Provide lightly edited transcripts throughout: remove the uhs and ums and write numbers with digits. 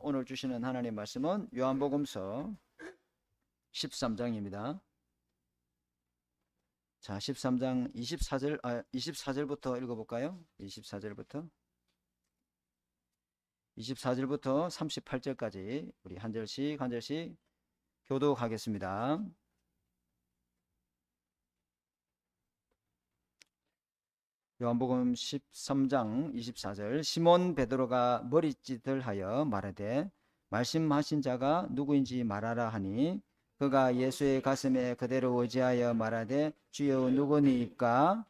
오늘 주시는 하나님 말씀은 요한복음서 13장입니다. 자, 13장 24절부터 읽어볼까요? 24절부터 38절까지 우리 한 절씩 교독하겠습니다. 요한복음 13장 24절. 시몬 베드로가 머리짓을 하여 말하되 말씀하신 자가 누구인지 말하라 하니 그가 예수의 가슴에 그대로 의지하여 말하되 주여 누구니까?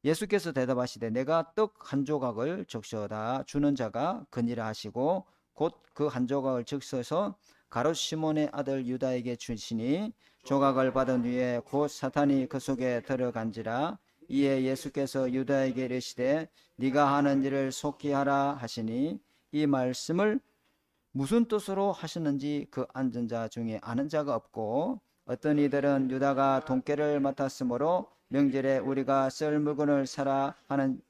예수께서 대답하시되 내가 떡 한 조각을 적셔다 주는 자가 그니라 하시고 곧 그 한 조각을 적셔서 가롯 시몬의 아들 유다에게 주시니 조각을 받은 후에 곧 사탄이 그 속에 들어간지라. 이에 예수께서 유다에게 이르시되 네가 하는 일을 속히 하라 하시니 이 말씀을 무슨 뜻으로 하시는지 그 앉은 자 중에 아는 자가 없고 어떤 이들은 유다가 돈깨를 맡았으므로 명절에 우리가 쓸 물건을 사라 하는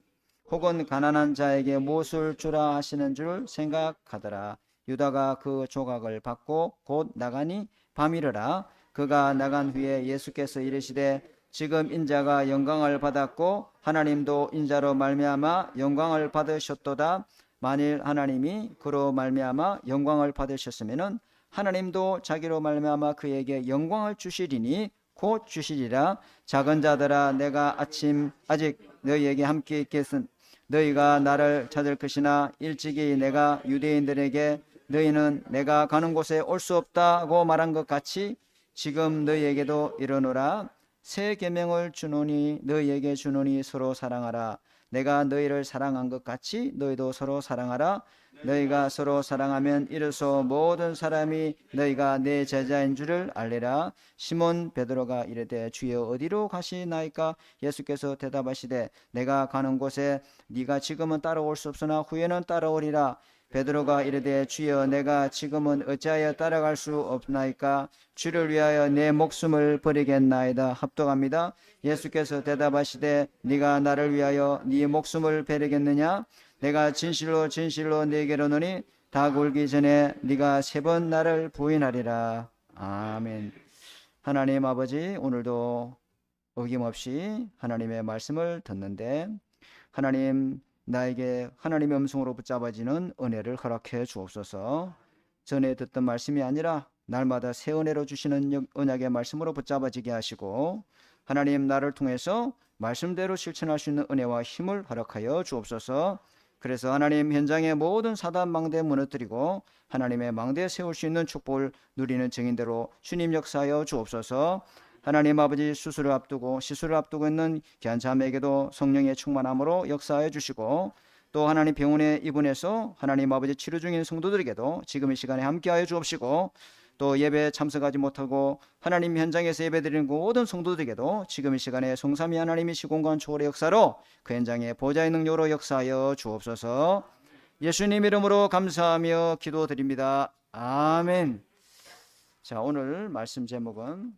혹은 가난한 자에게 무엇을 주라 하시는 줄 생각하더라. 유다가 그 조각을 받고 곧 나가니 밤이르라. 그가 나간 후에 예수께서 이르시되 지금 인자가 영광을 받았고 하나님도 인자로 말미암아 영광을 받으셨도다. 만일 하나님이 그로 말미암아 영광을 받으셨으면은 하나님도 자기로 말미암아 그에게 영광을 주시리니 곧 주시리라. 작은 자들아 내가 아직 너희에게 함께 있겠은 너희가 나를 찾을 것이나 일찍이 내가 유대인들에게 너희는 내가 가는 곳에 올 수 없다고 말한 것 같이 지금 너희에게도 이르노라. 새 계명을 주노니 너희에게 주노니 서로 사랑하라. 내가 너희를 사랑한 것 같이 너희도 서로 사랑하라. 너희가 서로 사랑하면 이로써 모든 사람이 너희가 내 제자인 줄을 알리라. 시몬 베드로가 이르되 주여 어디로 가시나이까? 예수께서 대답하시되 내가 가는 곳에 네가 지금은 따라올 수 없으나 후에는 따라오리라. 베드로가 이르되 주여 내가 지금은 어찌하여 따라갈 수 없나이까? 주를 위하여 내 목숨을 버리겠나이다. 합독합니다. 예수께서 대답하시되 네가 나를 위하여 네 목숨을 버리겠느냐? 내가 진실로 네게 이르노니 닭 울기 전에 네가 3번 나를 부인하리라. 아멘. 하나님 아버지, 오늘도 어김없이 하나님의 말씀을 듣는데 하나님 나에게 하나님의 음성으로 붙잡아지는 은혜를 허락해 주옵소서. 전에 듣던 말씀이 아니라 날마다 새 은혜로 주시는 언약의 말씀으로 붙잡아지게 하시고 하나님 나를 통해서 말씀대로 실천할 수 있는 은혜와 힘을 허락하여 주옵소서. 그래서 하나님 현장의 모든 사단 망대 무너뜨리고 하나님의 망대에 세울 수 있는 축복을 누리는 증인대로 주님 역사하여 주옵소서. 하나님 아버지 시술을 앞두고 있는 귀한 자매에게도 성령의 충만함으로 역사해 주시고 또 하나님 병원에 입원해서 하나님 아버지 치료 중인 성도들에게도 지금 이 시간에 함께하여 주옵시고 또 예배에 참석하지 못하고 하나님 현장에서 예배드리는 모든 성도들에게도 지금 이 시간에 성삼위 하나님이 시공간 초월의 역사로 그 현장에 보좌의 능력으로 역사하여 주옵소서. 예수님 이름으로 감사하며 기도드립니다. 아멘. 자, 오늘 말씀 제목은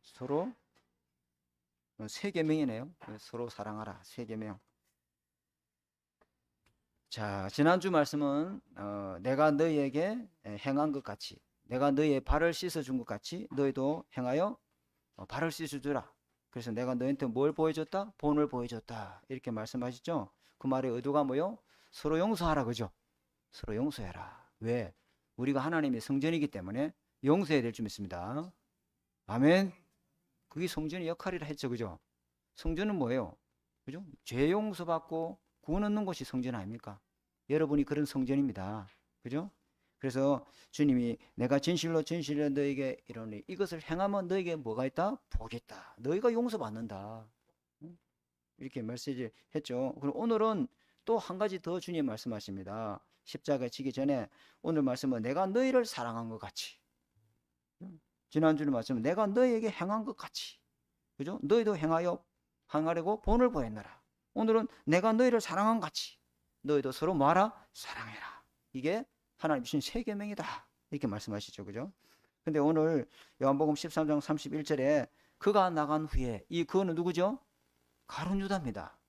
서로 세 계명이네요. 서로 사랑하라. 세 계명. 자, 지난주 말씀은 내가 너희에게 행한 것 같이 내가 너희의 발을 씻어준 것 같이 너희도 행하여 발을 씻어주라. 그래서 내가 너희한테 뭘 보여줬다? 본을 보여줬다. 이렇게 말씀하시죠. 그 말의 의도가 뭐요? 서로 용서하라. 그죠? 서로 용서해라. 왜? 우리가 하나님의 성전이기 때문에 용서해야 될 줄 믿습니다. 아멘. 그게 성전의 역할이라 했죠. 그죠? 성전은 뭐예요? 그죠? 죄 용서받고 구원 얻는 곳이 성전 아닙니까? 여러분이 그런 성전입니다. 그죠? 그래서 주님이 내가 진실로 너에게 이러니 이것을 행하면 너에게 뭐가 있다? 복이 있다. 너희가 용서받는다. 이렇게 메시지 했죠. 그럼 오늘은 또 한 가지 더 주님 말씀하십니다. 십자가에 지기 전에 오늘 말씀은 내가 너희를 사랑한 것 같이. 지난주에 말씀은 내가 너희에게 행한 것 같이. 그죠? 너희도 행하려고 본을 보였노라. 오늘은 내가 너희를 사랑한 것 같이. 너희도 서로 뭐하라? 사랑해라. 이게 하나님 주신 세 계명이다. 이렇게 말씀하시죠. 그죠? 근데 오늘 요한복음 13장 31절에 그가 나간 후에 이 그는 누구죠? 가룟 유다입니다.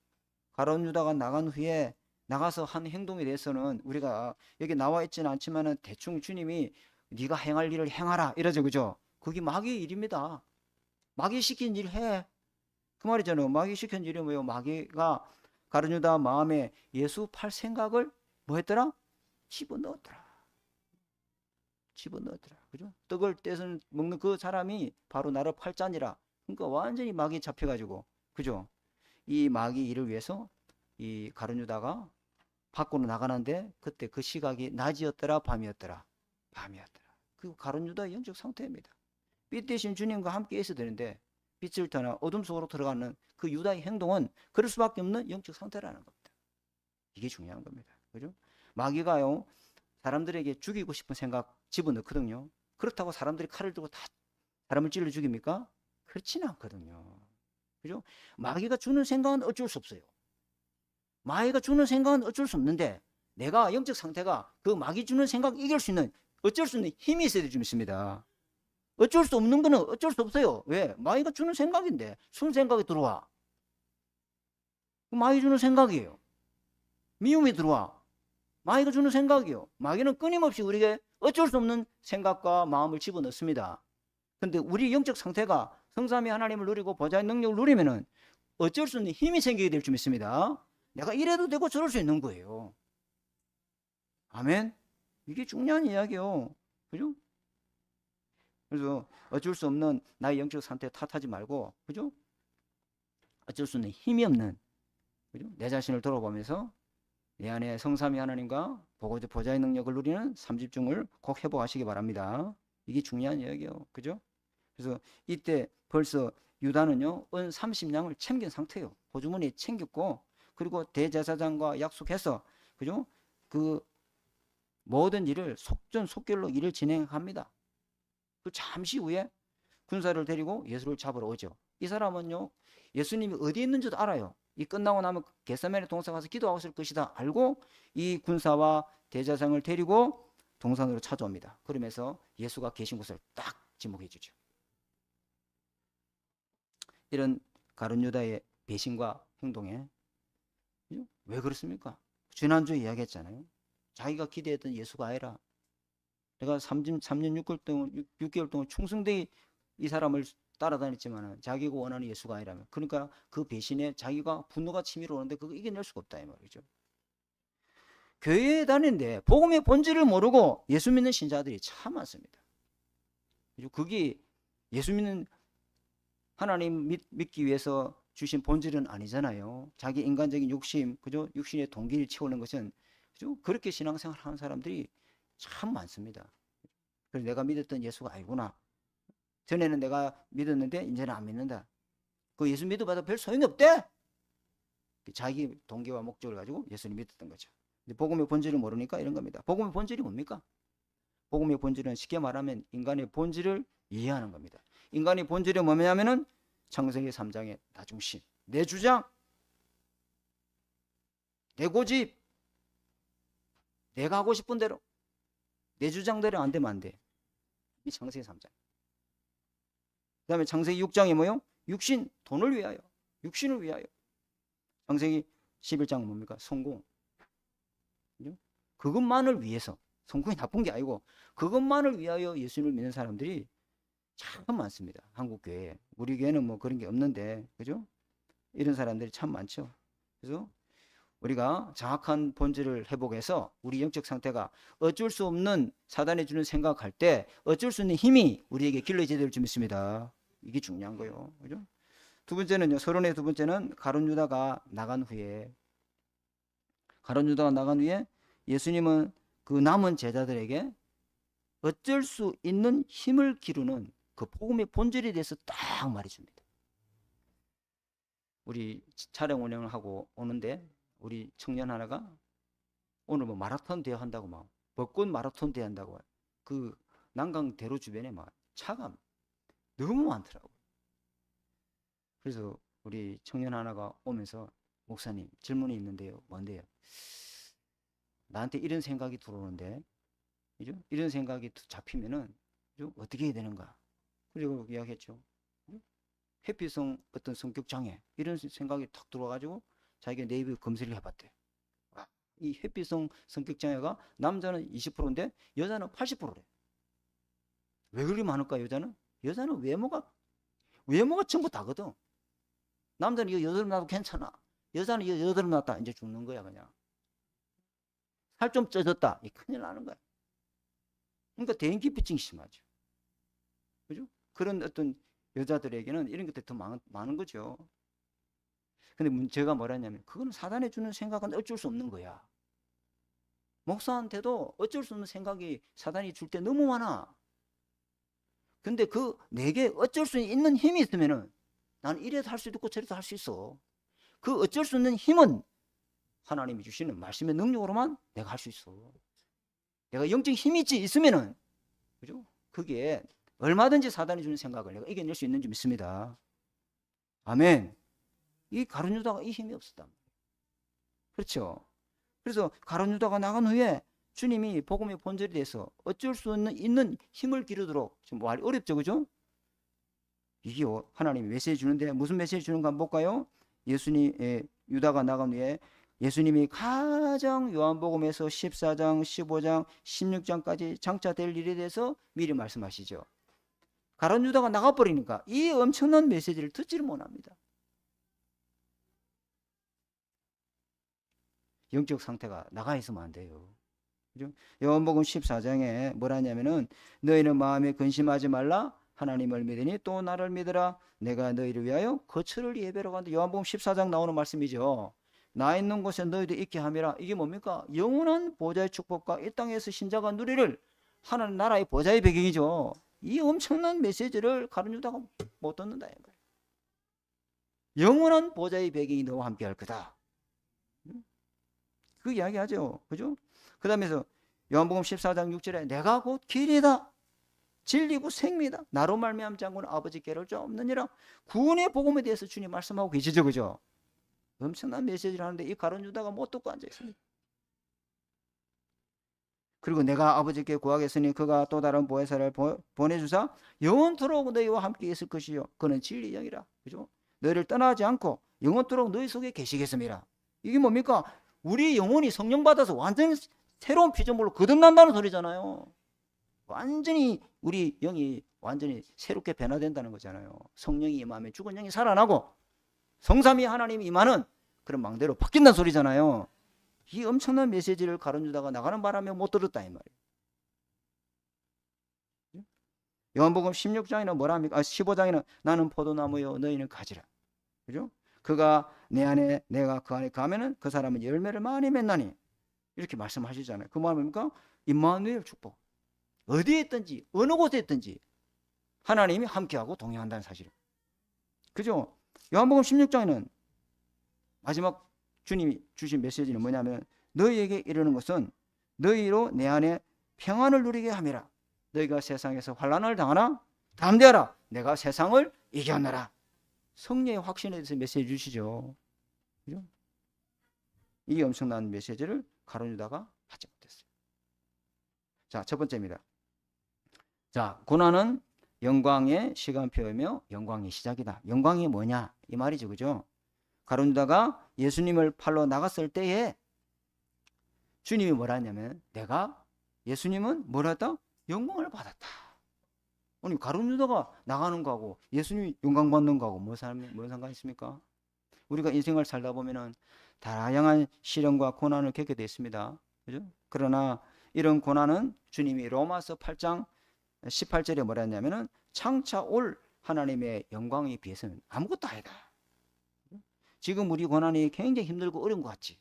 가룟 유다가 나간 후에 나가서 한 행동에 대해서는 우리가 여기 나와 있지는 않지만은 대충 주님이 네가 행할 일을 행하라 이러죠, 그죠? 그게 마귀의 일입니다. 마귀 시킨 일 해. 그 말이잖아요. 마귀 시킨 일이 뭐예요? 마귀가 가룟유다 마음에 예수 팔 생각을 뭐 했더라? 집어넣었더라. 집어넣었더라. 그죠? 떡을 떼서 먹는 그 사람이 바로 나를 팔자니라. 그러니까 완전히 마귀 잡혀가지고, 그죠? 이 마귀 일을 위해서 이 가룟유다가 밖으로 나가는데 그때 그 시각이 낮이었더라, 밤이었더라? 밤이었더라. 그 가룟유다의 영적 상태입니다. 빛 대신 주님과 함께 있어야 되는데 빛을 떠나 어둠 속으로 들어가는 그 유다의 행동은 그럴 수밖에 없는 영적 상태라는 겁니다. 이게 중요한 겁니다. 그죠? 마귀가요, 사람들에게 죽이고 싶은 생각 집어넣거든요. 그렇다고 사람들이 칼을 들고 다 사람을 찔러 죽입니까? 그렇지는 않거든요. 그죠? 마귀가 주는 생각은 어쩔 수 없어요. 마귀가 주는 생각은 어쩔 수 없는데 내가 영적 상태가 그 마귀 주는 생각 이길 수 있는 어쩔 수 없는 힘이 있어야 좀 있습니다. 어쩔 수 없는 거는 어쩔 수 없어요. 왜? 마귀가 주는 생각인데 순 생각이 들어와. 마귀 주는 생각이에요. 미움이 들어와. 마귀가 주는 생각이요. 마귀는 끊임없이 우리에게 어쩔 수 없는 생각과 마음을 집어넣습니다. 근데 우리 영적 상태가 성삼위 하나님을 누리고 보좌의 능력을 누리면은 어쩔 수 없는 힘이 생기게 될 줄 믿습니다. 내가 이래도 되고 저럴 수 있는 거예요. 아멘. 이게 중요한 이야기요. 그죠? 그래서 어쩔 수 없는 나의 영적 상태 탓하지 말고, 그죠? 어쩔 수 없는 힘이 없는, 그죠? 내 자신을 돌아보면서 내 안에 성삼위 하나님과 보좌의 능력을 누리는 삼집중을 꼭 회복하시기 바랍니다. 이게 중요한 이야기예요. 그죠? 그래서 이때 벌써 유다는요, 은 30냥을 챙긴 상태예요. 보주머니에 챙겼고, 그리고 대제사장과 약속해서, 그죠? 그 모든 일을 속전속결로 일을 진행합니다. 그 잠시 후에 군사를 데리고 예수를 잡으러 오죠. 이 사람은요, 예수님이 어디에 있는지도 알아요. 이 끝나고 나면 겟세마네 동산 가서 기도하고 있을 것이다 알고 이 군사와 대제사장을 데리고 동산으로 찾아옵니다. 그러면서 예수가 계신 곳을 딱 지목해 주죠. 이런 가룟유다의 배신과 행동에 왜 그렇습니까? 지난주에 이야기했잖아요. 자기가 기대했던 예수가 아니라 내가 3년 6개월 동안 충성되게 이 사람을 따라다녔지만 자기가 원하는 예수가 아니라면, 그러니까 그 배신에 자기가 분노가 치밀어 오는데 그거 이겨낼 수가 없다 이 말이죠. 교회에 다니는데 복음의 본질을 모르고 예수 믿는 신자들이 참 많습니다. 그게 예수 믿는 하나님 믿기 위해서 주신 본질은 아니잖아요. 자기 인간적인 욕심, 그죠? 육신의 동기를 채우는 것은, 그죠? 그렇게 신앙생활 하는 사람들이 참 많습니다. 그래서 내가 믿었던 예수가 아니구나. 전에는 내가 믿었는데 이제는 안 믿는다. 그 예수 믿어봐도 별 소용이 없대. 자기 동기와 목적을 가지고 예수를 믿었던 거죠. 근데 복음의 본질을 모르니까 이런 겁니다. 복음의 본질이 뭡니까? 복음의 본질은 쉽게 말하면 인간의 본질을 이해하는 겁니다. 인간의 본질이 뭐냐면은 창세기 3장의 나 중심, 내 주장, 내 고집, 내가 하고 싶은 대로, 내 주장대로 안 되면 안 돼. 이 창세기 3장. 그 다음에 창세기 6장이 뭐요? 육신, 돈을 위하여, 육신을 위하여. 창세기 11장은 뭡니까? 성공. 그것만을 위해서, 성공이 나쁜 게 아니고 그것만을 위하여 예수를 믿는 사람들이 참 많습니다. 한국 교회에. 우리 교회는 뭐 그런 게 없는데, 그죠? 이런 사람들이 참 많죠. 그래서 우리가 정확한 본질을 회복해서 우리 영적 상태가 어쩔 수 없는 사단이 주는 생각할 때 어쩔 수 없는 힘이 우리에게 길러져야 될 줄 믿습니다. 이게 중요한 거예요. 그죠? 두 번째는요, 서론의 두 번째는 가룟유다가 나간 후에, 가룟유다가 나간 후에 예수님은 그 남은 제자들에게 어쩔 수 있는 힘을 기르는 그 복음의 본질에 대해서 딱 말해줍니다. 우리 차량 운영을 하고 오는데 우리 청년 하나가 오늘 뭐 마라톤 대회 한다고 막 벚꽃 마라톤 대회 한다고 그 난강대로 주변에 막 차가 너무 많더라고. 그래서 우리 청년 하나가 오면서 목사님 질문이 있는데요. 뭔데요? 나한테 이런 생각이 들어오는데, 그죠? 이런 생각이 잡히면은, 그죠? 어떻게 해야 되는가? 그리고 이야기했죠. 회피성 어떤 성격 장애 이런 생각이 탁 들어와가지고 자기가 네이버 검색을 해봤대. 이 회피성 성격 장애가 남자는 20%인데 여자는 80%래. 왜 그렇게 많을까? 여자는 외모가 전부 다거든. 남자는 이거 여드름 나도 괜찮아. 여자는 이거 여드름 났다 이제 죽는 거야. 그냥 살 좀 쪄졌다 이 큰일 나는 거야. 그러니까 대인기피증이 심하죠. 그죠? 그런 어떤 여자들에게는 이런 것들이 더 많은 거죠. 근데 문제가 뭐라냐면 그건 사단이 주는 생각은 어쩔 수 없는 거야. 목사한테도 어쩔 수 없는 생각이 사단이 줄 때 너무 많아. 근데 그 내게 어쩔 수 있는 힘이 있으면은 나는 이래도 할 수 있고 저래도 할 수 있어. 그 어쩔 수 있는 힘은 하나님이 주시는 말씀의 능력으로만 내가 할 수 있어. 내가 영적 힘이 있으면은, 그죠? 그게 얼마든지 사단이 주는 생각을 내가 이겨낼 수 있는 줄 믿습니다. 아멘. 이 가룟 유다가 이 힘이 없었다. 그렇죠? 그래서 가룟 유다가 나간 후에 주님이 복음의 본절이 돼서 어쩔 수 있는 힘을 기르도록, 좀 말이 어렵죠, 그죠? 이게 하나님이 메시지 주는데 무슨 메시지 주는가 한번 볼까요? 유다가 나간 후에 예수님이 가장 요한복음에서 14장, 15장, 16장까지 장차 될 일에 대해서 미리 말씀하시죠. 가룟 유다가 나가버리니까 이 엄청난 메시지를 듣지를 못합니다. 영적 상태가 나가 있으면 안 돼요. 그죠? 요한복음 14장에 뭐라냐면은 너희는 마음에 근심하지 말라. 하나님을 믿으니 또 나를 믿으라. 내가 너희를 위하여 거처를 예배로 간다. 요한복음 14장 나오는 말씀이죠. 나 있는 곳에 너희도 있게 함이라. 이게 뭡니까? 영원한 보좌의 축복과 이 땅에서 신자가 누리를 하나님 나라의 보좌의 배경이죠. 이 엄청난 메시지를 가룟 유다가 못 듣는다. 영원한 보좌의 배경이 너와 함께 할 거다. 그 이야기하죠. 그죠? 그 다음에서 요한복음 14장 6절에 내가 곧 길이다. 진리고 생미다. 나로 말미암지 않고는 아버지께를 자 없느니라. 구원의 복음에 대해서 주님 말씀하고 계시죠. 그죠? 엄청난 메시지를 하는데 이 가룟 유다가 못 듣고 앉아 있습니다. 그리고 내가 아버지께 구하겠으니 그가 또 다른 보혜사를 보내주사 영원토록 너희와 함께 있을 것이요 그는 진리 영이라. 그죠? 너희를 떠나지 않고 영원토록 너희 속에 계시겠습니다. 이게 뭡니까? 우리 영혼이 성령 받아서 완전히 새로운 피조물로 거듭난다는 소리잖아요. 완전히 우리 영이 완전히 새롭게 변화된다는 거잖아요. 성령이 임하면 죽은 영이 살아나고 성삼위 하나님이 임하는 그런 망대로 바뀐다는 소리잖아요. 이 엄청난 메시지를 가룟 유다가 나가는 바람에 못 들었다 이 말이에요. 요한복음 16장에는 뭐라 합니까? 15장에는 나는 포도나무요 너희는 가지라. 그죠? 그가 내 안에 내가 그 안에 가면은 그 사람은 열매를 많이 맺나니 이렇게 말씀하시잖아요. 그 말은 뭡니까? 임마누엘 축복. 어디에 있든지 어느 곳에 있든지 하나님이 함께하고 동행한다는 사실을. 그죠? 요한복음 16장에는 마지막 주님이 주신 메시지는 뭐냐면 너희에게 이르는 것은 너희로 내 안에 평안을 누리게 함이라. 너희가 세상에서 환난을 당하나 담대하라. 내가 세상을 이겼노라. 성령의 확신에 대해서 메시지 주시죠. 그죠? 이 엄청난 메시지를 가룟 유다가 하지 못했어요. 자, 첫 번째입니다. 자, 고난은 영광의 시간표이며 영광의 시작이다. 영광이 뭐냐? 이 말이죠. 그죠? 가룟 유다가 예수님을 팔러 나갔을 때에 주님이 뭐라 했냐면 예수님은 뭐라 했다? 영광을 받았다. 아니 가룟 유다가 나가는 거하고 예수님이 영광 받는 거하고 뭔 상관이 있습니까? 우리가 인생을 살다 보면은 다양한 시련과 고난을 겪게 되어 있습니다. 그죠? 그러나 이런 고난은 주님이 로마서 8장 18절에 뭐라 했냐면은 창차 올 하나님의 영광에 비해서는 아무것도 아니다. 지금 우리 고난이 굉장히 힘들고 어려운 것 같지.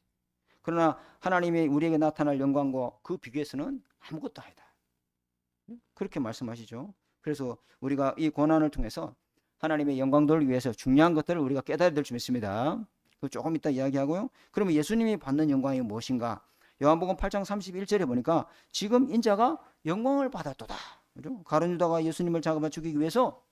그러나 하나님이 우리에게 나타날 영광과 그 비교해서는 아무것도 아니다. 그렇게 말씀하시죠. 그래서 우리가 이 고난을 통해서 하나님의 영광도를 위해서 중요한 것들을 우리가 깨달아야 될 줄 믿습니다. 조금 이따 이야기하고요. 그러면 예수님이 받는 영광이 무엇인가? 요한복음 8장 31절에 보니까 지금 인자가 영광을 받았도다. 그죠? 가룟 유다가 예수님을 잡아 죽이기 위해서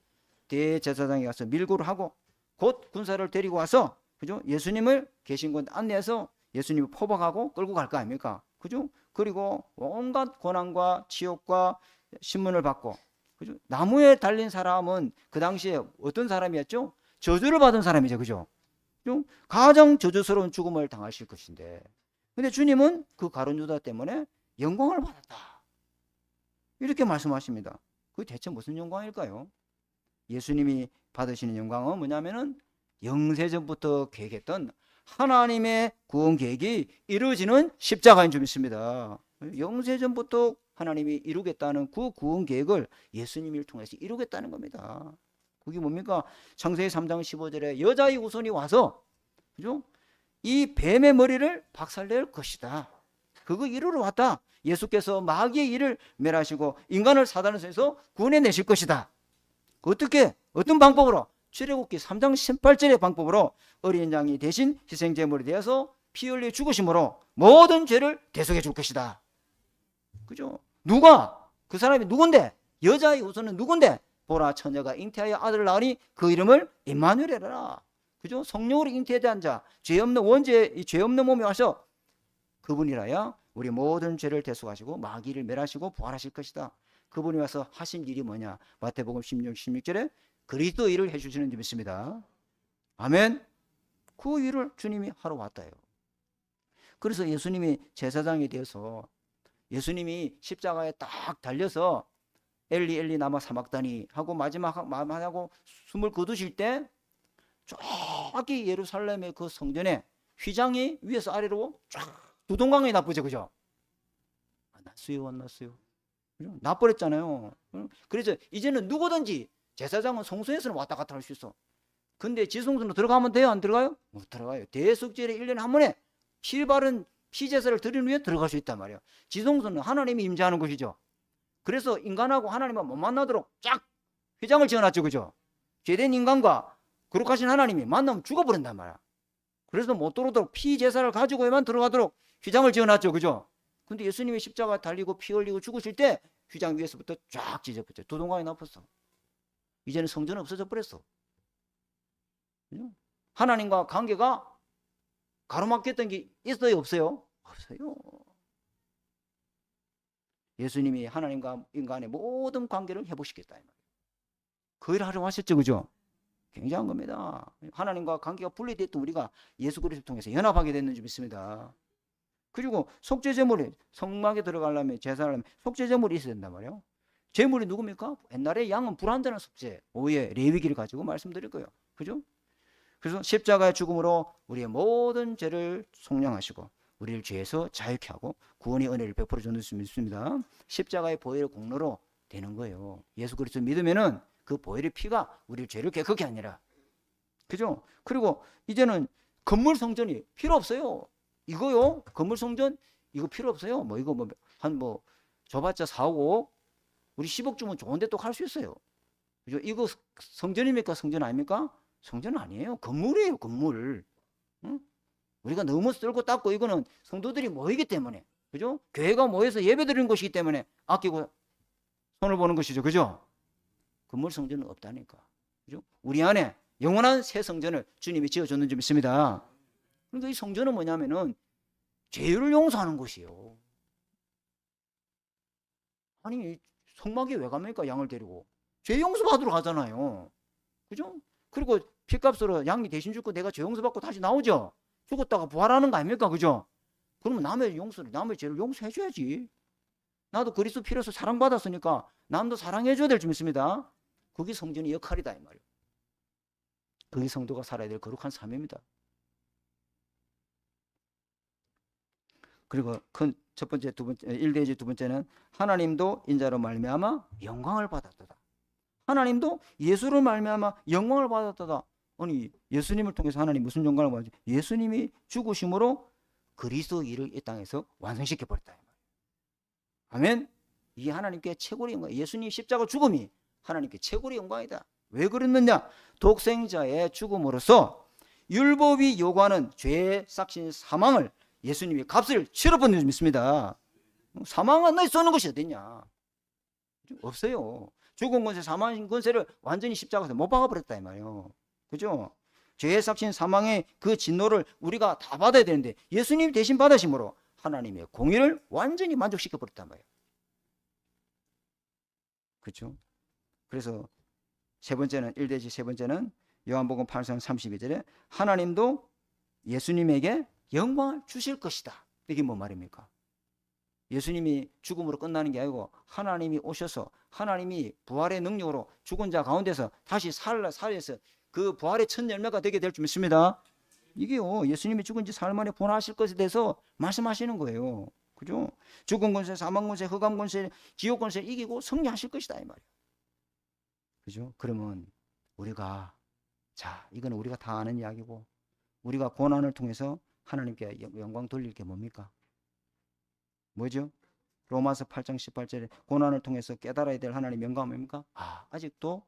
대제사장에 가서 밀고를 하고 곧 군사를 데리고 와서 그죠? 예수님을 계신 곳 안내해서 예수님을 포박하고 끌고 갈 거 아닙니까? 그죠? 그리고 온갖 고난과 지옥과 신문을 받고 그죠? 나무에 달린 사람은 그 당시에 어떤 사람이었죠? 저주를 받은 사람이죠. 그죠? 가장 저주스러운 죽음을 당하실 것인데 근데 주님은 그 가룟 유다 때문에 영광을 받았다. 이렇게 말씀하십니다. 그게 대체 무슨 영광일까요? 예수님이 받으시는 영광은 뭐냐면은 영세전부터 계획했던 하나님의 구원 계획이 이루어지는 십자가인 줄 믿습니다. 영세전부터 하나님이 이루겠다는 그 구원 계획을 예수님을 통해서 이루겠다는 겁니다. 그게 뭡니까? 창세기 3장 15절에 여자의 후손이 와서, 그죠? 이 뱀의 머리를 박살낼 것이다. 그거 이루러 왔다. 예수께서 마귀의 일을 멸하시고 인간을 사단의 손에서 구원해내실 것이다. 어떻게? 어떤 방법으로? 출애굽기 3장 18절의 방법으로 어린 양이 대신 희생제물이 되어서 피 흘려 죽으심으로 모든 죄를 대속해 줄 것이다. 그죠? 누가? 그 사람이 누군데? 여자의 후손은 누군데? 보라, 처녀가 잉태하여 아들을 낳으니 그 이름을 임마누엘이라. 그죠? 성령으로 잉태된 자, 죄 없는 원죄, 이 죄 없는 몸에 와서 그분이라야 우리 모든 죄를 대속하시고 마귀를 멸하시고 부활하실 것이다. 그분이 와서 하신 일이 뭐냐? 마태복음 16절에 그리스도 일을 해주시는 줄 믿습니다. 아멘. 그 일을 주님이 하러 왔다요. 그래서 예수님이 제사장이 되어서 예수님이 십자가에 딱 달려서 엘리 엘리 나마 사막다니 하고 마지막하고 숨을 거두실 때 저기 예루살렘의 그 성전에 휘장이 위에서 아래로 쫙 두 동강이 나쁘죠, 그죠? 났어요, 안 났어요? 나버렸잖아요. 그래서 이제는 누구든지 제사장은 성소에서는 왔다 갔다 할 수 있어. 근데 지성소로 들어가면 돼요, 안 들어가요? 못 들어가요. 대속죄를 1년에 한 번에 피 바른 피제사를 드리는 후에 들어갈 수 있단 말이에요. 지성소는 하나님이 임재하는 곳이죠. 그래서 인간하고 하나님은 못 만나도록 쫙 휘장을 지어놨죠, 그죠? 죄된 인간과 거룩하신 하나님이 만나면 죽어버린단 말이야. 그래서 못 들어오도록 피제사를 가지고만 들어가도록 휘장을 지어놨죠, 그죠? 근데 예수님이 십자가 달리고 피 흘리고 죽으실 때 휘장 위에서부터 쫙 찢어버렸죠. 두 동강이 나빴어. 이제는 성전은 없어져 버렸어. 하나님과 관계가 가로막혔던 게 있어요, 없어요? 없어요. 예수님이 하나님과 인간의 모든 관계를 회복시켰다. 그 일을 하러 하셨죠, 그죠? 굉장한 겁니다. 하나님과 관계가 분리됐던 우리가 예수 그리스도를 통해서 연합하게 됐는 줄 믿습니다. 그리고 속죄제물이 성막에 들어가려면 제사를 하려면 속죄제물이 있어야 된단 말이에요. 제물이 누굽니까? 옛날에 양은 불완전한 속죄, 오해, 레위기를 가지고 말씀드릴 거예요. 그죠? 그래서 십자가의 죽음으로 우리의 모든 죄를 속량하시고 우리를 죄에서 자유케 하고 구원의 은혜를 베풀어 주는 줄 믿습니다. 십자가의 보혈의 공로로 되는 거예요. 예수 그리스도 믿으면은 그 보혈의 피가 우리의 죄를 깨끗게 하니라. 그죠? 그리고 이제는 건물 성전이 필요 없어요. 이거요, 건물 성전 이거 필요 없어요. 뭐 이거 한 줘봤자 4억 5억 우리 10억 주면 좋은데 또 갈 수 있어요. 그죠? 이거 성전입니까? 성전 아닙니까? 성전 아니에요. 건물이에요, 건물. 응? 우리가 너무 쓸고 닦고 이거는 성도들이 모이기 때문에, 그죠? 교회가 모여서 예배드리는 것이기 때문에 아끼고 손을 보는 것이죠, 그죠? 건물 성전은 없다니까, 그죠? 우리 안에 영원한 새 성전을 주님이 지어줬는 줄 믿습니다. 그러니까 이 성전은 뭐냐면은 죄를 용서하는 곳이에요. 아니 성막에 왜 갑니까? 양을 데리고 죄 용서 받으러 가잖아요, 그죠? 그리고 피값으로 양이 대신 죽고 내가 죄 용서 받고 다시 나오죠. 죽었다가 부활하는 거 아닙니까, 그죠? 그러면 남의 죄를 용서해 줘야지. 나도 그리스도 피로서 사랑받았으니까 남도 사랑해 줘야 될 줄 믿습니다. 그게 성전의 역할이다 이 말이에요. 그게 성도가 살아야 될 거룩한 삶입니다. 그리고 큰 첫 번째, 두 번째, 1대지 두 번째는 하나님도 인자로 말미암아 영광을 받았다. 하나님도 예수를 말미암아 영광을 받았다. 아니 예수님을 통해서 하나님 무슨 영광을 받았지? 예수님이 죽으심으로 그리스도 일을 이 땅에서 완성시켜 버렸다. 아멘. 이게 하나님께 최고의 영광. 예수님 십자가 죽음이 하나님께 최고의 영광이다. 왜 그랬느냐? 독생자의 죽음으로써 율법이 요구하는 죄의 삭신 사망을 예수님이 값을 치러버린 줄 믿습니다. 사망은 너희 쏘는 것이 어딨냐? 없어요. 죽은 권세, 사망 권세를 완전히 십자가에서 못 박아버렸다 이 말이에요. 그죠? 죄의 삭신 사망의 그 진노를 우리가 다 받아야 되는데 예수님이 대신 받으심으로 하나님의 공의를 완전히 만족시켜 버렸단 말이에요. 그렇죠? 그래서 세 번째는 1대지 세 번째는 요한복음 8장 32절에 하나님도 예수님에게 영광을 주실 것이다. 이게 뭔 말입니까? 예수님이 죽음으로 끝나는 게 아니고 하나님이 오셔서 하나님이 부활의 능력으로 죽은 자 가운데서 다시 살려서 그 부활의 첫 열매가 되게 될 줄 믿습니다. 이게요, 예수님이 죽은 지 사흘 만에 부활하실 것에 대해서 말씀하시는 거예요. 그죠? 죽은 권세, 사망 권세, 흑암 권세, 지옥 권세 이기고 승리하실 것이다 이 말이에요. 그죠? 그러면 우리가, 자, 이건 우리가 다 아는 이야기고, 우리가 고난을 통해서 하나님께 영광 돌릴 게 뭡니까? 뭐죠? 로마서 8장 18절에 고난을 통해서 깨달아야 될 하나님 영광은 뭡니까? 아직도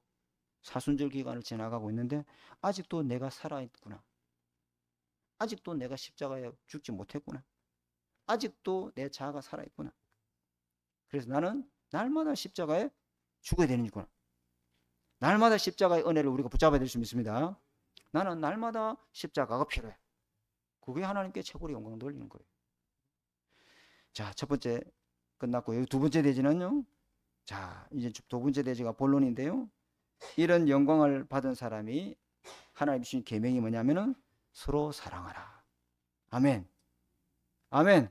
사순절 기간을 지나가고 있는데 아직도 내가 살아있구나. 아직도 내가 십자가에 죽지 못했구나. 아직도 내 자아가 살아있구나. 그래서 나는 날마다 십자가에 죽어야 되는구나. 날마다 십자가의 은혜를 우리가 붙잡아야 될 수 있습니다. 나는 날마다 십자가가 필요해. 그게 하나님께 최고로 영광 돌리는 거예요. 자, 첫 번째 끝났고, 여기 두 번째 대지는요. 자, 이제 두 번째 대지가 본론인데요. 이런 영광을 받은 사람이 하나님 주신 계명이 뭐냐면은 서로 사랑하라. 아멘. 아멘.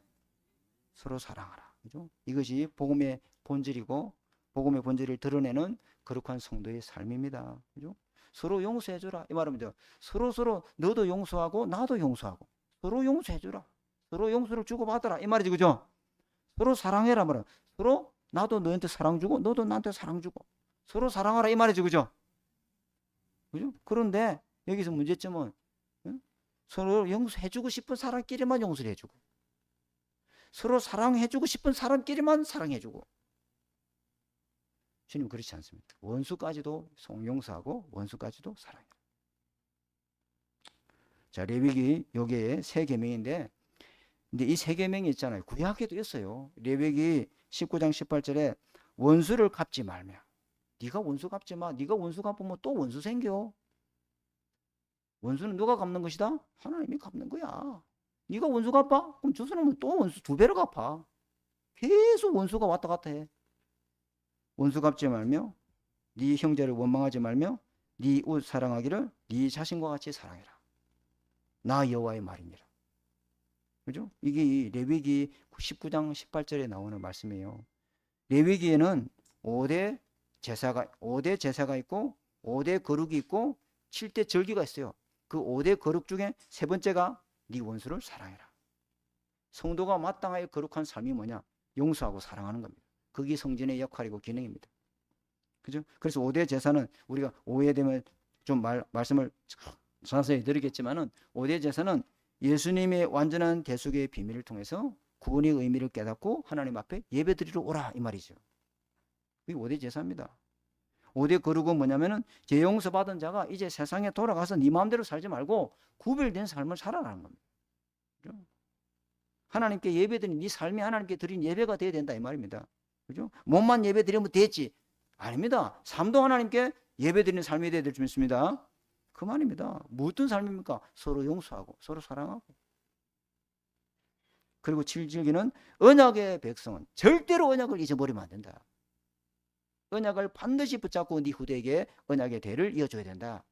서로 사랑하라. 그죠? 이것이 복음의 본질이고 복음의 본질을 드러내는 거룩한 성도의 삶입니다. 그죠? 서로 용서해주라. 이 말은 서로 너도 용서하고 나도 용서하고 서로 용서해주라. 서로 용서를 주고받아라. 이 말이지. 그죠? 서로 사랑해라. 말은 서로 나도 너한테 사랑 주고 너도 나한테 사랑 주고 서로 사랑하라. 이 말이지. 그죠? 그죠? 그런데 여기서 문제점은 서로 용서해주고 싶은 사람끼리만 용서를 해주고 서로 사랑해주고 싶은 사람끼리만 사랑해주고 주님 그렇지 않습니다. 원수까지도 용서하고 원수까지도 사랑해요. 자, 레위기 여기에 세 계명인데 근데 이 세 계명이 있잖아요. 구약에도 있어요. 레위기 19장 18절에 원수를 갚지 말며. 네가 원수 갚지 마. 네가 원수 갚으면 또 원수 생겨. 원수는 누가 갚는 것이다? 하나님이 갚는 거야. 네가 원수 갚아? 그럼 저 사람은 또 원수 2배로 갚아. 계속 원수가 왔다 갔다 해. 원수 갚지 말며 네 형제를 원망하지 말며 네 이웃 사랑하기를 네 자신과 같이 사랑해라. 나 여호와의 말이니라. 그죠? 이게 레위기 19장 18절에 나오는 말씀이에요. 레위기에는 5대 제사가 있고 5대 거룩이 있고 7대 절기가 있어요. 그 5대 거룩 중에 세 번째가 네 원수를 사랑해라. 성도가 마땅하게 거룩한 삶이 뭐냐? 용서하고 사랑하는 겁니다. 그게 성전의 역할이고 기능입니다. 그죠? 그래서 5대 제사는 우리가 오해되면 좀 말씀을 자세히 드리겠지만은 5대 제사는 예수님의 완전한 대속의 비밀을 통해서 구원의 의미를 깨닫고 하나님 앞에 예배드리러 오라 이 말이죠. 그게 5대 제사입니다. 5대 거룩은 뭐냐면은 죄 용서 받은 자가 이제 세상에 돌아가서 네 마음대로 살지 말고 구별된 삶을 살아라는 겁니다. 그죠? 하나님께 예배드린 네 삶이 하나님께 드린 예배가 되어야 된다 이 말입니다. 그죠? 몸만 예배드리면 되지. 아닙니다. 삶도 하나님께 예배드리는 삶이 되어야 될 줄 믿습니다. 그 말입니다. 무엇든 삶입니까? 서로 용서하고 서로 사랑하고. 그리고 7절기는 언약의 백성은 절대로 언약을 잊어버리면 안 된다. 언약을 반드시 붙잡고 네 후대에게 언약의 대를 이어줘야 된다.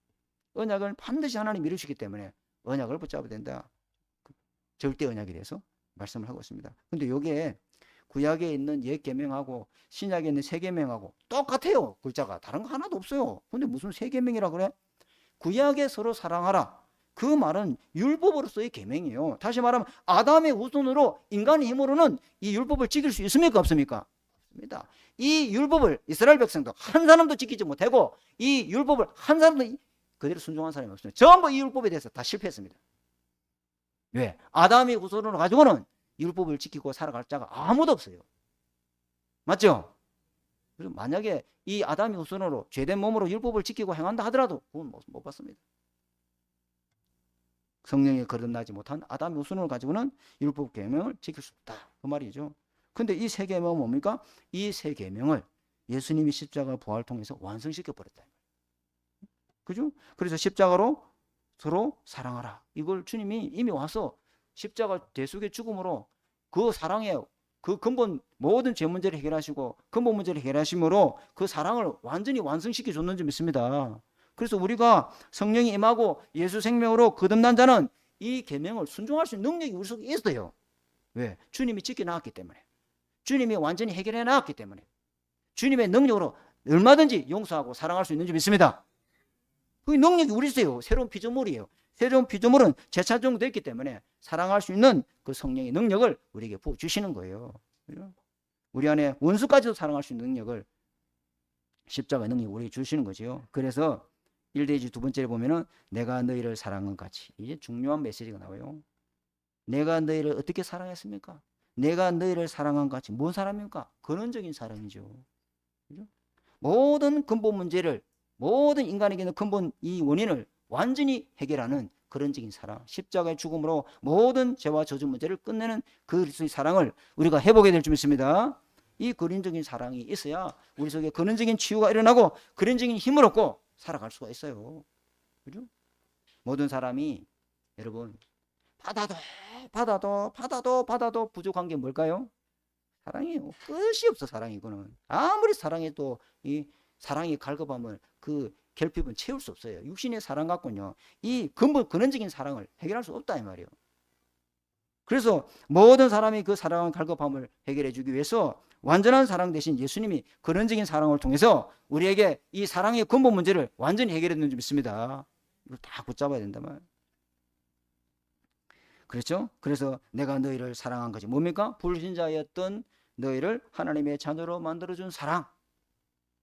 언약을 반드시 하나님 이루시기 때문에 언약을 붙잡아야 된다. 절대 언약에 대해서 말씀을 하고 있습니다. 근데 이게 구약에 있는 옛 계명하고 신약에 있는 새 계명하고 똑같아요. 글자가 다른 거 하나도 없어요. 근데 무슨 새 계명이라 그래? 구약에 서로 사랑하라. 그 말은 율법으로서의 계명이에요. 다시 말하면 아담의 후손으로 인간의 힘으로는 이 율법을 지킬 수 있습니까? 없습니까? 없습니다. 이 율법을 이스라엘 백성도 한 사람도 지키지 못하고 이 율법을 한 사람도 그대로 순종한 사람이 없습니다. 전부 이 율법에 대해서 다 실패했습니다. 왜? 아담의 후손으로 가지고는 율법을 지키고 살아갈 자가 아무도 없어요. 맞죠? 그래서 만약에 이 아담의 후손으로 죄된 몸으로 율법을 지키고 행한다 하더라도 그건 못 받습니다. 성령에 거듭나지 못한 아담의 후손을 가지고는 율법 계명을 지킬 수 없다. 그 말이죠. 근데 이 세 계명은 뭡니까? 이 세 계명을 예수님이 십자가 부활을 통해서 완성시켜 버렸다. 그죠? 그래서 십자가로 서로 사랑하라. 이걸 주님이 이미 와서 십자가 대속의 죽음으로 그 사랑의 그 근본 모든 죄 문제를 해결하시고 근본 문제를 해결하심으로 그 사랑을 완전히 완성시켜 줬는 줄 믿습니다. 그래서 우리가 성령이 임하고 예수 생명으로 거듭난 자는 이 계명을 순종할 수 있는 능력이 우리 속에 있어요. 왜? 주님이 지켜나왔기 때문에. 주님이 완전히 해결해 나왔기 때문에. 주님의 능력으로 얼마든지 용서하고 사랑할 수 있는 줄 믿습니다. 그 능력이 우리 있어요. 새로운 피조물이에요. 새로운 피조물은 재창조됐기 때문에 사랑할 수 있는 그 성령의 능력을 우리에게 부어주시는 거예요. 우리 안에 원수까지도 사랑할 수 있는 능력을 십자가의 능력이 우리에게 주시는 거죠. 그래서 1대지 두 번째를 보면은 내가 너희를 사랑한 것 같이. 이게 중요한 메시지가 나와요. 내가 너희를 어떻게 사랑했습니까? 내가 너희를 사랑한 것 같이. 뭔 사랑입니까? 근원적인 사랑이죠. 그죠? 모든 근본 문제를, 모든 인간에게 있는 근본 이 원인을 완전히 해결하는 근원적인 사랑, 십자가의 죽음으로 모든 죄와 저주 문제를 끝내는 그리스도의 사랑을 우리가 회복해야 될 줄 믿습니다. 이 근원적인 사랑이 있어야 우리 속에 근원적인 치유가 일어나고 근원적인 힘을 얻고 살아갈 수가 있어요. 그죠? 모든 사람이 여러분 받아도 부족한 게 뭘까요? 사랑이에요. 끝이 없어. 사랑이. 이거는 아무리 사랑해도 이 사랑이 갈급하면 그 결핍은 채울 수 없어요. 육신의 사랑 갖고는요 이 근원적인 사랑을 해결할 수 없다 이 말이에요. 그래서 모든 사람이 그 사랑의 갈급함을 해결해 주기 위해서 완전한 사랑 대신 예수님이 근원적인 사랑을 통해서 우리에게 이 사랑의 근본 문제를 완전히 해결해 주는 줄 믿습니다. 이걸 다 붙잡아야 된단 말이에요. 그렇죠? 그래서 내가 너희를 사랑한 거지. 뭡니까? 불신자였던 너희를 하나님의 자녀로 만들어준 사랑.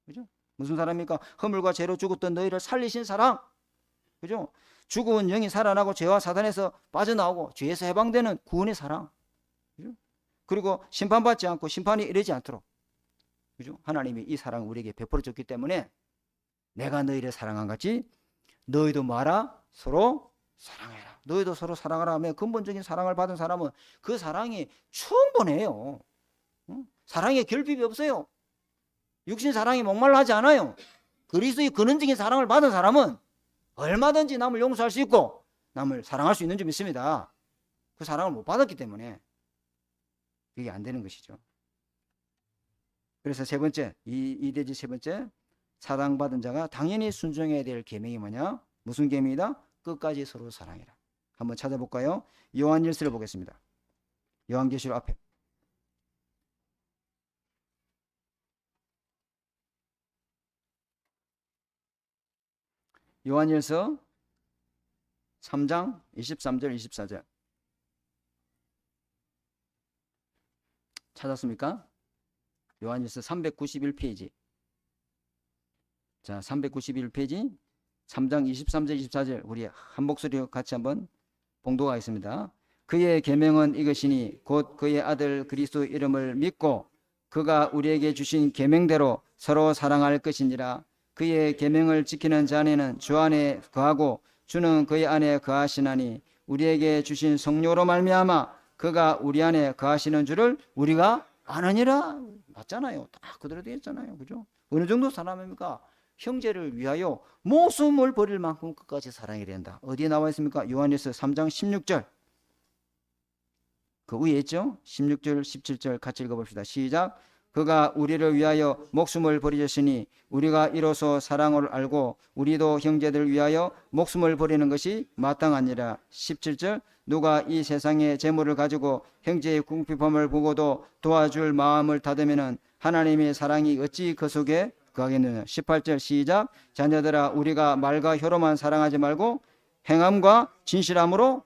그죠? 무슨 사랑입니까? 허물과 죄로 죽었던 너희를 살리신 사랑. 그죠? 죽은 영이 살아나고 죄와 사단에서 빠져나오고 죄에서 해방되는 구원의 사랑. 그죠? 그리고 심판받지 않고 심판이 이르지 않도록. 그죠? 하나님이 이 사랑을 우리에게 베풀어 줬기 때문에 내가 너희를 사랑한 같이 너희도 뭐하라? 서로 사랑해라. 너희도 서로 사랑하라 하면 근본적인 사랑을 받은 사람은 그 사랑이 충분해요. 사랑에 결핍이 없어요. 육신 사랑이 목말라 하지 않아요. 그리스도의 근원적인 사랑을 받은 사람은 얼마든지 남을 용서할 수 있고 남을 사랑할 수 있는 줄 믿습니다. 그 사랑을 못 받았기 때문에 그게 안 되는 것이죠. 그래서 세 번째, 이대지 세 번째, 사랑받은 자가 당연히 순종해야 될 계명이 뭐냐? 무슨 계명이다? 끝까지 서로 사랑해라. 한번 찾아볼까요? 요한일서를 보겠습니다. 요한계시록 앞에. 요한일서 3장 23절 24절 찾았습니까? 요한일서 391페이지. 자, 391페이지 3장 23절 24절 우리 한 목소리로 같이 한번 봉독하겠습니다. 그의 계명은 이것이니 곧 그의 아들 그리스도 이름을 믿고 그가 우리에게 주신 계명대로 서로 사랑할 것이니라. 그의 계명을 지키는 자 안에는 주 안에 거하고 주는 그의 안에 거하시나니 우리에게 주신 성령으로 말미암아 그가 우리 안에 거하시는 줄을 우리가 아느니라. 맞잖아요. 다 그대로 되어 있잖아요. 그죠? 어느 정도 사랑합니까? 형제를 위하여 목숨을 버릴 만큼 끝까지 사랑해야 된다. 어디에 나와 있습니까? 요한일서 3장 16절. 그 위에 있죠? 16절 17절 같이 읽어봅시다. 시작. 그가 우리를 위하여 목숨을 버리셨으니 우리가 이로써 사랑을 알고 우리도 형제들을 위하여 목숨을 버리는 것이 마땅하니라. 17절. 누가 이 세상의 재물을 가지고 형제의 궁핍함을 보고도 도와줄 마음을 닫으면 하나님의 사랑이 어찌 그 속에 거하겠느냐. 18절 시작. 자녀들아 우리가 말과 혀로만 사랑하지 말고 행함과 진실함으로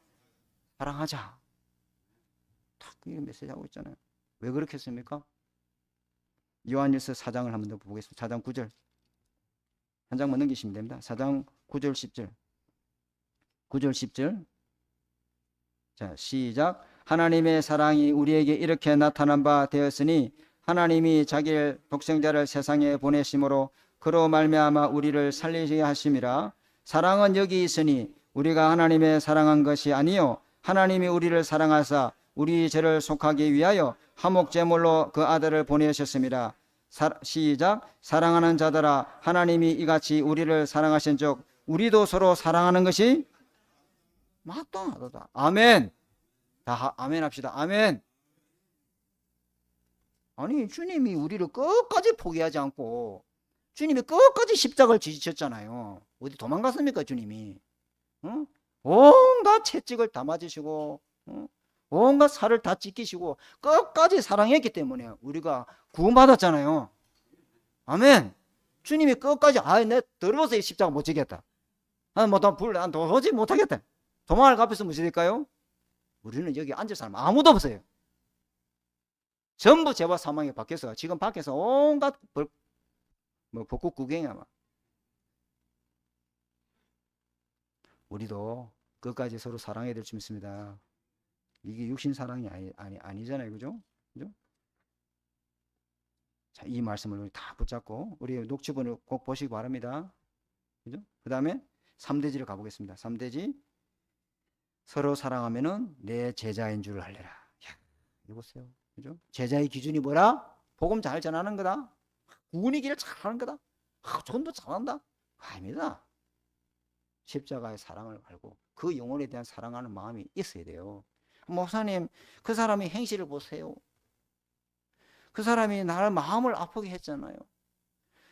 사랑하자. 딱 이게 메시지 하고 있잖아요. 왜 그렇게 했습니까? 요한일서 4장을 한번 더 보겠습니다. 4장 9절. 한 장만 넘기시면 됩니다. 4장 9절 10절. 9절 10절. 자, 시작. 하나님의 사랑이 우리에게 이렇게 나타난 바 되었으니 하나님이 자기의 독생자를 세상에 보내심으로 그로 말미암아 우리를 살리게 하심이라. 사랑은 여기 있으니 우리가 하나님의 사랑한 것이 아니요 하나님이 우리를 사랑하사 우리 죄를 속하기 위하여 화목제물로 그 아들을 보내셨습니다. 시작. 사랑하는 자들아 하나님이 이같이 우리를 사랑하신 적 우리도 서로 사랑하는 것이 마땅하도다. 아멘. 다 아멘 합시다. 아멘. 아니 주님이 우리를 끝까지 포기하지 않고 주님이 끝까지 십자가를 지셨잖아요. 어디 도망갔습니까 주님이? 응? 온갖 채찍을 다 맞으시고 온갖 살을 다 찢기시고 끝까지 사랑했기 때문에 우리가 구원받았잖아요. 아멘. 주님이 끝까지 내 더러워서 이 십자가 못 지겠다. 난 도저히 못하겠다. 도망을 갚아서 무엇이 될까요? 우리는 여기 앉을 사람 아무도 없어요. 전부 죄와 사망에 밖에서 지금 밖에서 온갖 벚꽃 구경이야 막. 우리도 끝까지 서로 사랑해야 될 줄 믿습니다. 이게 육신 사랑이 아니잖아요. 그죠? 그죠? 자, 이 말씀을 우리 다 붙잡고 우리 녹취본을 꼭 보시기 바랍니다. 그죠? 그 다음에 3대지를 가보겠습니다. 3대지. 서로 사랑하면은 내 제자인 줄 알래라. 야, 이거 보세요. 그죠? 제자의 기준이 뭐라? 복음 잘 전하는 거다. 구원의 길을 잘하는 거다. 전도 잘한다. 아닙니다. 십자가의 사랑을 알고 그 영혼에 대한 사랑하는 마음이 있어야 돼요. 목사님, 그 사람의 행실을 보세요. 그 사람이 나를 마음을 아프게 했잖아요.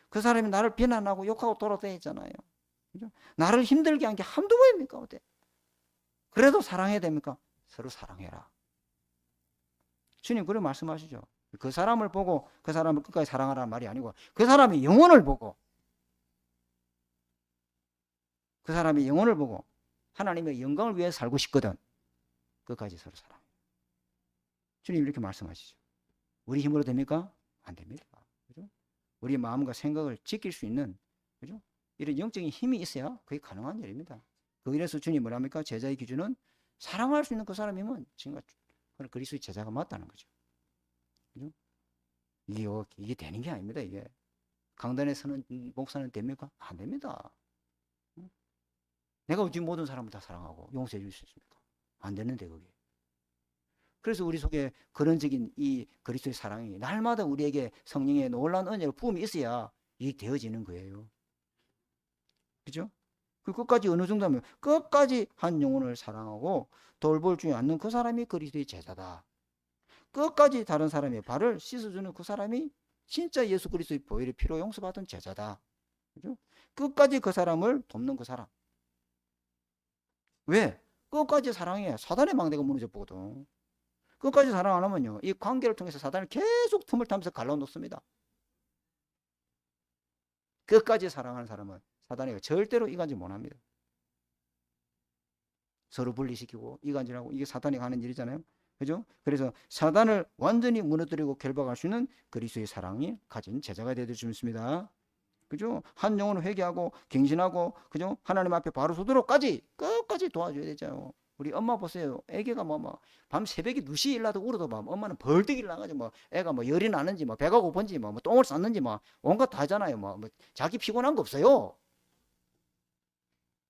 그 사람이 나를 비난하고 욕하고 돌아다녔잖아요. 그죠? 나를 힘들게 한 게 한두 번입니까? 어때? 그래도 사랑해야 됩니까? 서로 사랑해라. 주님 그런 말씀하시죠. 그 사람을 보고 그 사람을 끝까지 사랑하라는 말이 아니고 그 사람의 영혼을 보고 그 사람의 영혼을 보고 하나님의 영광을 위해 살고 싶거든. 끝까지 서로 사랑해. 주님 이렇게 말씀하시죠. 우리 힘으로 됩니까? 안 됩니다. 그죠? 우리 마음과 생각을 지킬 수 있는, 그죠? 이런 영적인 힘이 있어야 그게 가능한 일입니다. 그래서 주님 뭐랍니까? 제자의 기준은 사랑할 수 있는 그 사람이면 지금 그리스도의 제자가 맞다는 거죠. 그죠? 이게 되는 게 아닙니다. 이게 강단에 서는 목사는 됩니까? 안 됩니다. 내가 어찌 모든 사람을 다 사랑하고 용서해 줄 수 있습니까? 안 되는데 그게. 그래서 우리 속에 근원적인 이 그리스도의 사랑이 날마다 우리에게 성령의 놀라운 은혜를 부음이 있어야 이게 되어지는 거예요. 그죠? 그 끝까지 어느 정도 하면 끝까지 한 영혼을 사랑하고 돌볼 줄 않는 그 사람이 그리스도의 제자다. 끝까지 다른 사람의 발을 씻어주는 그 사람이 진짜 예수 그리스도의 보혈의 피로 용서받은 제자다. 그죠? 끝까지 그 사람을 돕는 그 사람. 왜? 끝까지 사랑해. 사단의 망대가 무너져 보거든. 끝까지 사랑 안 하면요, 이 관계를 통해서 사단을 계속 틈을 타면서 갈라놓습니다. 끝까지 사랑하는 사람은 사단이 절대로 이간질 못합니다. 서로 분리시키고 이간질하고 이게 사단이 하는 일이잖아요. 그죠? 그래서 사단을 완전히 무너뜨리고 결박할 수 있는 그리스도의 사랑이 가진 제자가 되어줄 수 있습니다. 그죠? 한 영혼을 회개하고 갱신하고, 그죠? 하나님 앞에 바로 서도록까지 끝까지 도와줘야 되죠. 우리 엄마 보세요. 애기가 밤 새벽에 2시에 일어나도 울어도 엄마는 벌떡 일어나가지고 애가 열이 나는지 배가 고픈지 똥을 쌌는지 온갖 다 하잖아요. 자기 피곤한 거 없어요.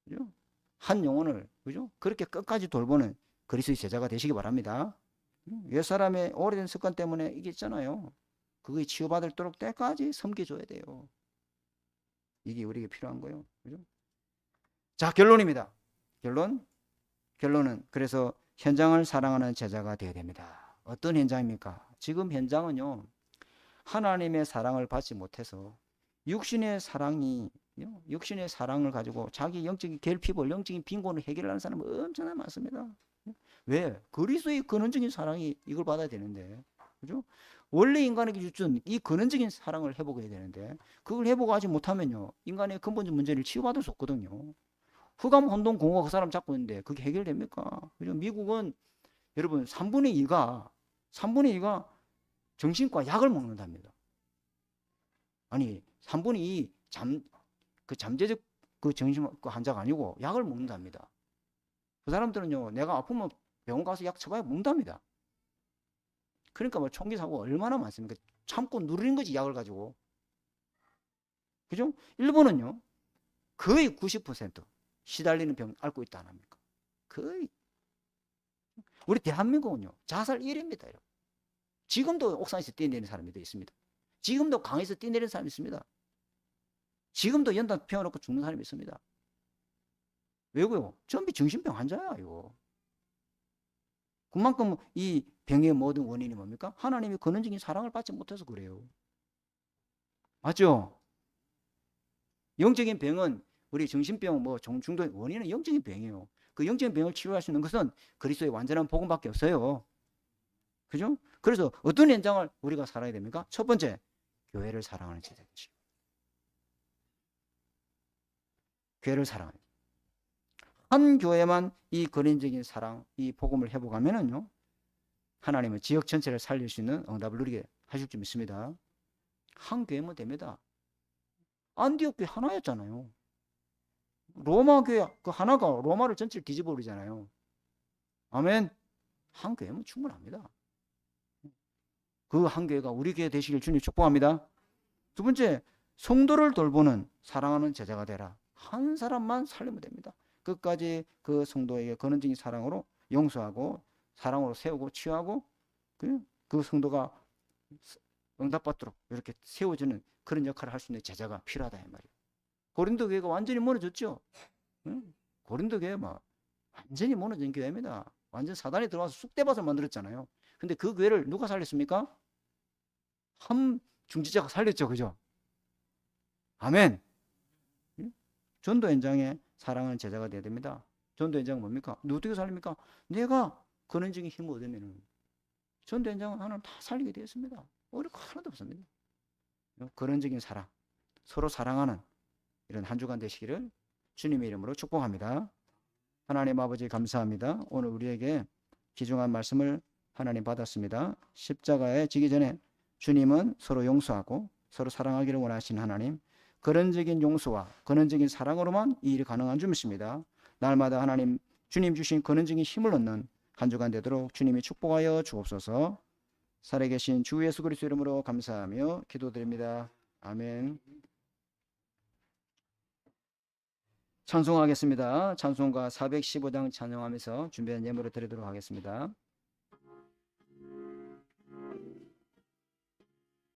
그죠? 한 영혼을, 그죠? 그렇게 끝까지 돌보는 그리스도의 제자가 되시기 바랍니다. 옛사람의 오래된 습관 때문에 이게 있잖아요. 그게 치유받을 때까지 섬겨줘야 돼요. 이게 우리에게 필요한 거예요. 그죠? 자, 결론입니다. 결론은 그래서 현장을 사랑하는 제자가 되어야 됩니다. 어떤 현장입니까? 지금 현장은요, 하나님의 사랑을 받지 못해서 육신의 사랑을 가지고 자기 영적인 결핍을, 영적인 빈곤을 해결하는 사람은 엄청나게 많습니다. 왜? 그리스도의 근원적인 사랑이 이걸 받아야 되는데, 그죠? 원래 인간에게 주준 이 근원적인 사랑을 회복해야 되는데, 그걸 회복하지 못하면요, 인간의 근본적 문제를 치유받을 수 없거든요. 흑암 혼돈 공허가 그 사람 잡고 있는데 그게 해결됩니까? 그죠? 미국은 여러분 3분의 2가 정신과 약을 먹는답니다. 아니 3분의 2 잠재적 그 정신 환자가 아니고 약을 먹는답니다. 그 사람들은요, 내가 아프면 병원 가서 약 처방해 먹는답니다. 그러니까 총기 사고가 얼마나 많습니까? 참고 누르는 거지, 약을 가지고. 그죠? 일본은요, 거의 90% 시달리는 병 앓고 있다 안 합니까? 거의. 우리 대한민국은요, 자살 1위입니다. 지금도 옥상에서 뛰어내리는 사람이 있습니다. 지금도 강에서 뛰어내리는 사람이 있습니다. 지금도 연탄 피워놓고 죽는 사람이 있습니다. 왜고요? 전부 정신병 환자야, 이거. 그만큼 이 병의 모든 원인이 뭡니까? 하나님의 근원적인 사랑을 받지 못해서 그래요. 맞죠? 영적인 병은 우리 정신병, 중독 원인은 영적인 병이에요. 그 영적인 병을 치유할 수 있는 것은 그리스도의 완전한 복음밖에 없어요. 그죠? 그래서 어떤 현장을 우리가 살아야 됩니까? 첫 번째, 교회를 사랑하는 제자죠. 교회를 사랑하는. 한 교회만 이 근원적인 사랑, 이 복음을 회복하면은요, 하나님은 지역 전체를 살릴 수 있는 응답을 누리게 하실 줄 믿습니다. 한 교회면 됩니다. 안디옥 교회 하나였잖아요. 로마 교회 그 하나가 로마를 전체를 뒤집어 버리잖아요. 아멘. 한 교회면 충분합니다. 그 한 교회가 우리 교회 되시길 주님 축복합니다. 두 번째, 성도를 돌보는 사랑하는 제자가 되라. 한 사람만 살리면 됩니다. 끝까지 그 성도에게 근원적인 사랑으로 용서하고 사랑으로 세우고 치유하고 그 성도가 응답받도록 이렇게 세워지는 그런 역할을 할 수 있는 제자가 필요하다 이 말이에요. 고린도 교회가 완전히 무너졌죠. 고린도 교회 막 완전히 무너진 교회입니다. 완전 사단이 들어와서 쑥대밭을 만들었잖아요. 근데 그 교회를 누가 살렸습니까? 한 중지자가 살렸죠. 그죠? 아멘. 전도 현장에 사랑하는 제자가 되어야 됩니다. 전도 현장은 뭡니까? 어떻게 살립니까? 내가 근원적인 힘을 얻으면 전도 현장은 하나님 다 살리게 되었습니다. 어려울 거 하나도 없습니다. 근원적인 사랑, 서로 사랑하는 이런 한 주간 되시기를 주님의 이름으로 축복합니다. 하나님 아버지 감사합니다. 오늘 우리에게 귀중한 말씀을 하나님 받았습니다. 십자가에 지기 전에 주님은 서로 용서하고 서로 사랑하기를 원하시는 하나님, 근원적인 용서와 근원적인 사랑으로만 이 일이 가능한 주님이십니다. 날마다 하나님 주님 주신 근원적인 힘을 얻는 한 주간 되도록 주님이 축복하여 주옵소서. 살아계신 주 예수 그리스도 이름으로 감사하며 기도드립니다. 아멘. 찬송하겠습니다. 찬송가 415장 찬송하면서 준비한 예물을 드리도록 하겠습니다.